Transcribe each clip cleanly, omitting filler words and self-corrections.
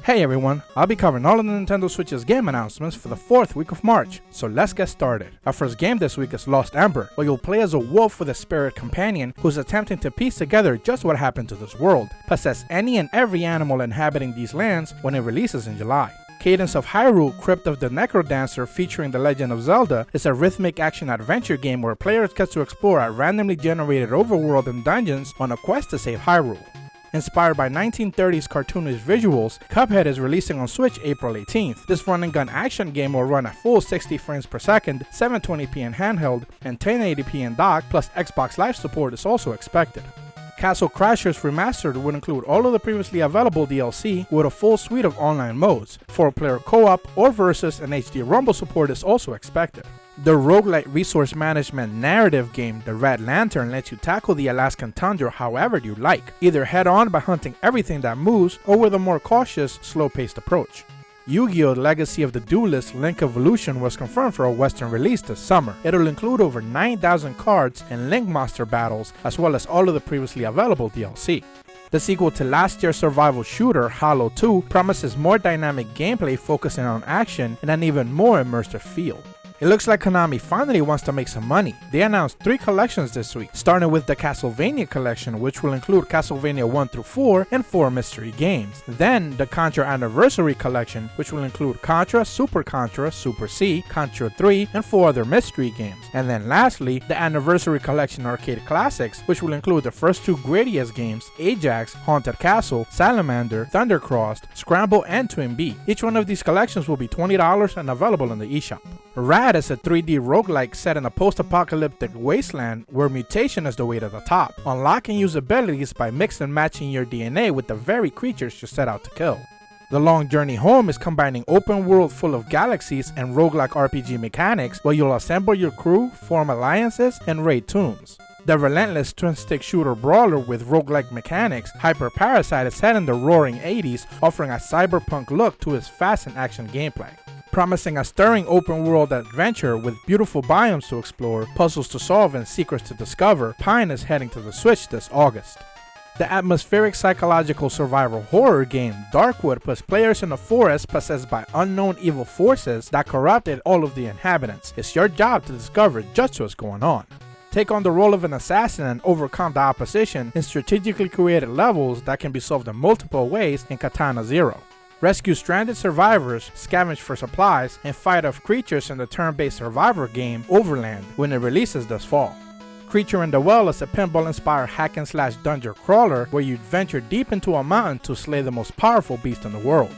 Hey everyone, I'll be covering all of the Nintendo Switch's game announcements for the 4th week of March, so let's get started. Our first game this week is Lost Ember, where you'll play as a wolf with a spirit companion who's attempting to piece together just what happened to this world, possess any and every animal inhabiting these lands when it releases in July. Cadence of Hyrule, Crypt of the Necrodancer featuring The Legend of Zelda is a rhythmic action-adventure game where players get to explore a randomly generated overworld and dungeons on a quest to save Hyrule. Inspired by 1930s cartoonish visuals, Cuphead is releasing on Switch April 18th. This run-and-gun action game will run at full 60 frames per second, 720p in handheld, and 1080p in dock, plus Xbox Live support is also expected. Castle Crashers Remastered would include all of the previously available DLC with a full suite of online modes. 4-player co-op or versus and HD Rumble support is also expected. The roguelite resource management narrative game The Red Lantern lets you tackle the Alaskan tundra however you like, either head-on by hunting everything that moves or with a more cautious, slow-paced approach. Yu-Gi-Oh! Legacy of the Duelist Link Evolution was confirmed for a Western release this summer. It'll include over 9,000 cards and Link Monster battles, as well as all of the previously available DLC. The sequel to last year's survival shooter, Halo 2, promises more dynamic gameplay focusing on action and an even more immersive feel. It looks like Konami finally wants to make some money. They announced 3 collections this week, starting with the Castlevania collection, which will include Castlevania 1 through 4 and 4 mystery games. Then the Contra Anniversary collection, which will include Contra, Super C, Contra 3, and 4 other mystery games. And then lastly, the Anniversary Collection Arcade Classics, which will include the first 2 Gradius games, Ajax, Haunted Castle, Salamander, Thundercrossed, Scramble, and Twin B. Each one of these collections will be $20 and available in the eShop. Rad is a 3D roguelike set in a post-apocalyptic wasteland where mutation is the way to the top, unlocking usabilities by mix and matching your DNA with the very creatures you set out to kill. The Long Journey Home is combining open world full of galaxies and roguelike RPG mechanics where you'll assemble your crew, form alliances, and raid tombs. The relentless twin-stick shooter brawler with roguelike mechanics, Hyper Parasite is set in the roaring 80s, offering a cyberpunk look to its fast and action gameplay. Promising a stirring open-world adventure with beautiful biomes to explore, puzzles to solve, and secrets to discover, Pine is heading to the Switch this August. The atmospheric psychological survival horror game Darkwood puts players in a forest possessed by unknown evil forces that corrupted all of the inhabitants. It's your job to discover just what's going on. Take on the role of an assassin and overcome the opposition in strategically created levels that can be solved in multiple ways in Katana Zero. Rescue stranded survivors, scavenge for supplies, and fight off creatures in the turn-based survivor game Overland when it releases this fall. Creature in the Well is a pinball-inspired hack-and-slash dungeon crawler where you venture deep into a mountain to slay the most powerful beast in the world.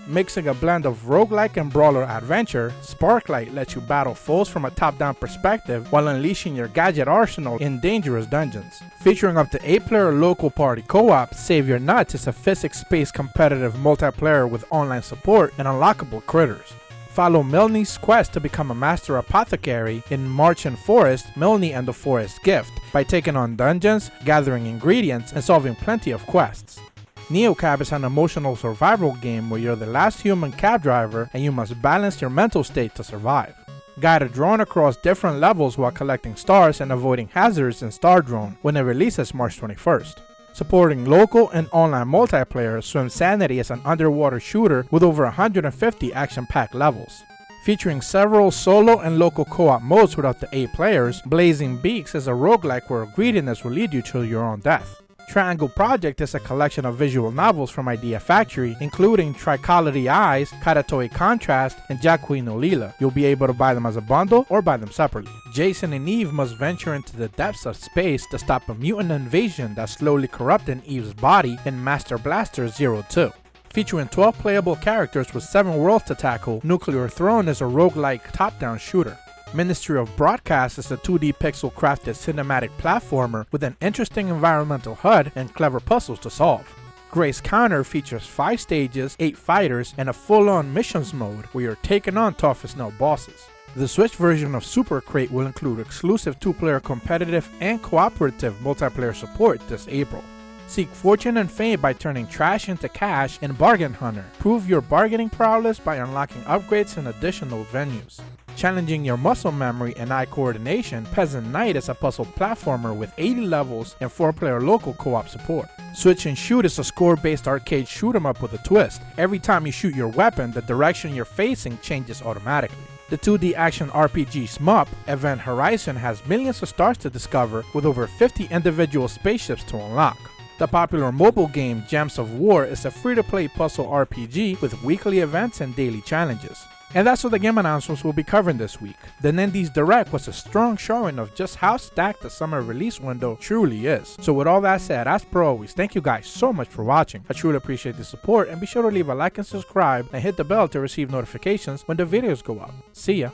Mixing a blend of roguelike and brawler adventure, Sparklight lets you battle foes from a top-down perspective while unleashing your gadget arsenal in dangerous dungeons. Featuring up to 8-player local party co-op, Save Your Nuts is a physics-based competitive multiplayer with online support and unlockable critters. Follow Milne's quest to become a master apothecary in Marching Forest, Milne and the Forest Gift by taking on dungeons, gathering ingredients, and solving plenty of quests. Neocab is an emotional survival game where you're the last human cab driver and you must balance your mental state to survive. Guided drone across different levels while collecting stars and avoiding hazards in Star Drone when it releases March 21st. Supporting local and online multiplayer, Swim Sanity is an underwater shooter with over 150 action-packed levels. Featuring several solo and local co-op modes with up to 8 players, Blazing Beaks is a roguelike where greediness will lead you to your own death. Triangle Project is a collection of visual novels from Idea Factory, including Tricolody Eyes, Karatoi Contrast, and Jakui no Lila. You'll be able to buy them as a bundle or buy them separately. Jason and Eve must venture into the depths of space to stop a mutant invasion that's slowly corrupting Eve's body in Master Blaster 02. Featuring 12 playable characters with 7 worlds to tackle, Nuclear Throne is a roguelike top-down shooter. Ministry of Broadcast is a 2D pixel-crafted cinematic platformer with an interesting environmental HUD and clever puzzles to solve. Grace Counter features 5 stages, 8 fighters, and a full-on missions mode where you're taking on tough as nails bosses. The Switch version of Super Crate will include exclusive 2-player competitive and cooperative multiplayer support this April. Seek fortune and fame by turning trash into cash in Bargain Hunter. Prove your bargaining prowess by unlocking upgrades and additional venues. Challenging your muscle memory and eye coordination, Peasant Knight is a puzzle platformer with 80 levels and 4-player local co-op support. Switch and Shoot is a score-based arcade shoot-em-up with a twist. Every time you shoot your weapon, the direction you're facing changes automatically. The 2D action RPG shmup, Event Horizon, has millions of stars to discover with over 50 individual spaceships to unlock. The popular mobile game Gems of War is a free-to-play puzzle RPG with weekly events and daily challenges. And that's all the game announcements we'll be covering this week. The Nindies Direct was a strong showing of just how stacked the summer release window truly is. So with all that said, as per always, thank you guys so much for watching. I truly appreciate the support, and be sure to leave a like and subscribe and hit the bell to receive notifications when the videos go up. See ya!